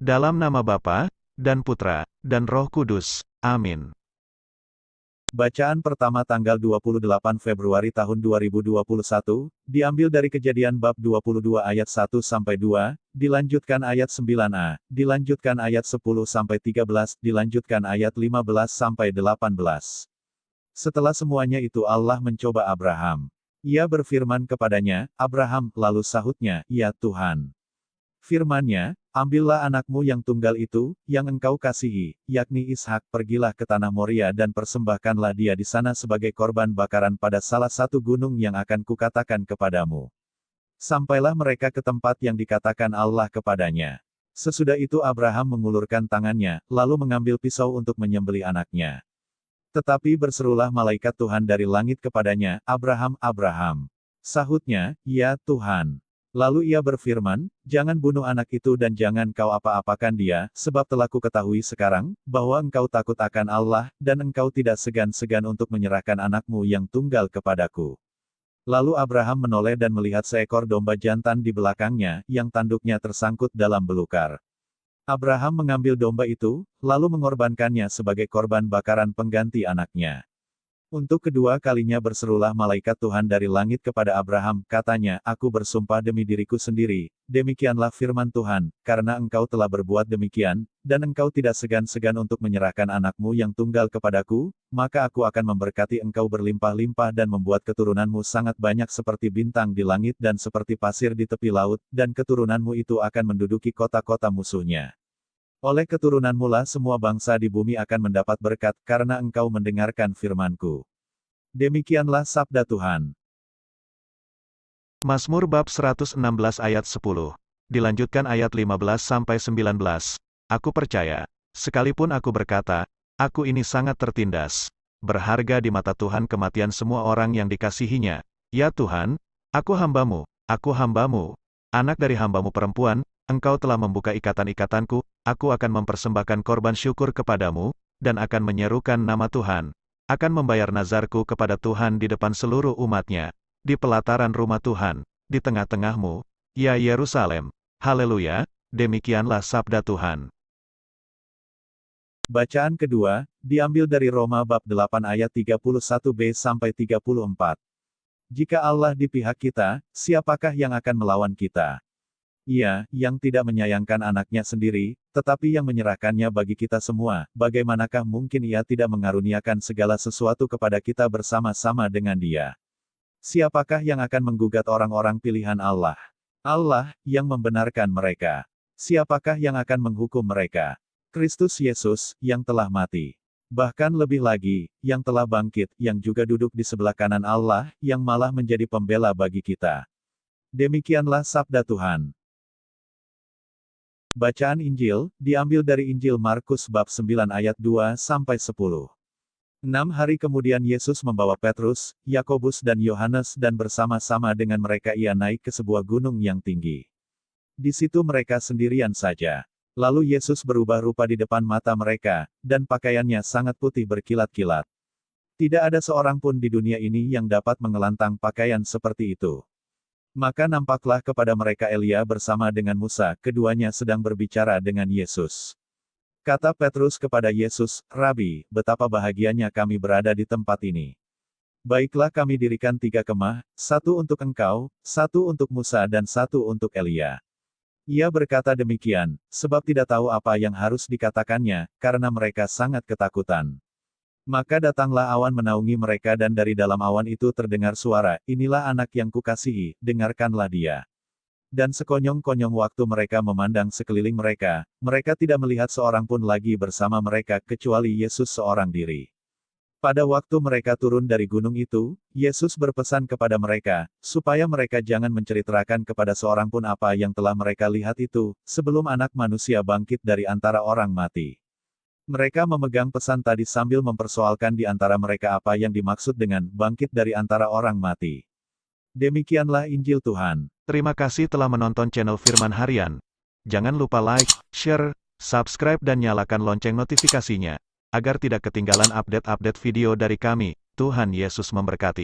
Dalam nama Bapa, dan Putra, dan Roh Kudus. Amin. Bacaan pertama tanggal 28 Februari tahun 2021, diambil dari Kejadian bab 22 ayat 1-2, dilanjutkan ayat 9a, dilanjutkan ayat 10-13, dilanjutkan ayat 15-18. Setelah semuanya itu Allah mencoba Abraham. Ia berfirman kepadanya, "Abraham," lalu sahutnya, "Ya Tuhan." Firman-Nya, "Ambillah anakmu yang tunggal itu, yang engkau kasihi, yakni Ishak, pergilah ke tanah Moria dan persembahkanlah dia di sana sebagai korban bakaran pada salah satu gunung yang akan kukatakan kepadamu." Sampailah mereka ke tempat yang dikatakan Allah kepadanya. Sesudah itu Abraham mengulurkan tangannya, lalu mengambil pisau untuk menyembelih anaknya. Tetapi berserulah malaikat Tuhan dari langit kepadanya, "Abraham, Abraham." Sahutnya, "Ya Tuhan." Lalu ia berfirman, "Jangan bunuh anak itu dan jangan kau apa-apakan dia, sebab telah kuketahui sekarang, bahwa engkau takut akan Allah, dan engkau tidak segan-segan untuk menyerahkan anakmu yang tunggal kepadaku." Lalu Abraham menoleh dan melihat seekor domba jantan di belakangnya, yang tanduknya tersangkut dalam belukar. Abraham mengambil domba itu, lalu mengorbankannya sebagai korban bakaran pengganti anaknya. Untuk kedua kalinya berserulah malaikat Tuhan dari langit kepada Abraham, katanya, "Aku bersumpah demi diriku sendiri, demikianlah firman Tuhan, karena engkau telah berbuat demikian, dan engkau tidak segan-segan untuk menyerahkan anakmu yang tunggal kepadaku, maka aku akan memberkati engkau berlimpah-limpah dan membuat keturunanmu sangat banyak seperti bintang di langit dan seperti pasir di tepi laut, dan keturunanmu itu akan menduduki kota-kota musuhnya. Oleh keturunanmu lah semua bangsa di bumi akan mendapat berkat, karena engkau mendengarkan firman-Ku." Demikianlah sabda Tuhan. Mazmur bab 116 ayat 10. Dilanjutkan ayat 15-19. Aku percaya, sekalipun aku berkata, "Aku ini sangat tertindas." Berharga di mata Tuhan kematian semua orang yang dikasihinya. Ya Tuhan, aku hambamu, anak dari hambamu perempuan, Engkau telah membuka ikatan-ikatanku, aku akan mempersembahkan korban syukur kepadamu, dan akan menyerukan nama Tuhan. Akan membayar nazarku kepada Tuhan di depan seluruh umatnya, di pelataran rumah Tuhan, di tengah-tengahmu, ya Yerusalem. Haleluya, demikianlah sabda Tuhan. Bacaan kedua, diambil dari Roma bab 8 ayat 31b-34. Jika Allah di pihak kita, siapakah yang akan melawan kita? Ia, yang tidak menyayangkan anaknya sendiri, tetapi yang menyerahkannya bagi kita semua, bagaimanakah mungkin ia tidak mengaruniakan segala sesuatu kepada kita bersama-sama dengan Dia? Siapakah yang akan menggugat orang-orang pilihan Allah? Allah, yang membenarkan mereka. Siapakah yang akan menghukum mereka? Kristus Yesus, yang telah mati. Bahkan lebih lagi, yang telah bangkit, yang juga duduk di sebelah kanan Allah, yang malah menjadi pembela bagi kita. Demikianlah sabda Tuhan. Bacaan Injil, diambil dari Injil Markus bab 9 ayat 2-10. 6 hari kemudian Yesus membawa Petrus, Yakobus dan Yohanes dan bersama-sama dengan mereka ia naik ke sebuah gunung yang tinggi. Di situ mereka sendirian saja. Lalu Yesus berubah rupa di depan mata mereka, dan pakaiannya sangat putih berkilat-kilat. Tidak ada seorang pun di dunia ini yang dapat mengelantang pakaian seperti itu. Maka nampaklah kepada mereka Elia bersama dengan Musa, keduanya sedang berbicara dengan Yesus. Kata Petrus kepada Yesus, "Rabi, betapa bahagianya kami berada di tempat ini. Baiklah kami dirikan 3 kemah, satu untuk engkau, satu untuk Musa dan satu untuk Elia." Ia berkata demikian, sebab tidak tahu apa yang harus dikatakannya, karena mereka sangat ketakutan. Maka datanglah awan menaungi mereka dan dari dalam awan itu terdengar suara, "Inilah anak yang kukasihi, dengarkanlah dia." Dan sekonyong-konyong waktu mereka memandang sekeliling mereka, mereka tidak melihat seorang pun lagi bersama mereka kecuali Yesus seorang diri. Pada waktu mereka turun dari gunung itu, Yesus berpesan kepada mereka, supaya mereka jangan menceritakan kepada seorang pun apa yang telah mereka lihat itu, sebelum Anak Manusia bangkit dari antara orang mati. Mereka memegang pesan tadi sambil mempersoalkan di antara mereka apa yang dimaksud dengan bangkit dari antara orang mati. Demikianlah Injil Tuhan. Terima kasih telah menonton channel Firman Harian. Jangan lupa like, share, subscribe dan nyalakan lonceng notifikasinya, agar tidak ketinggalan update-update video dari kami. Tuhan Yesus memberkati.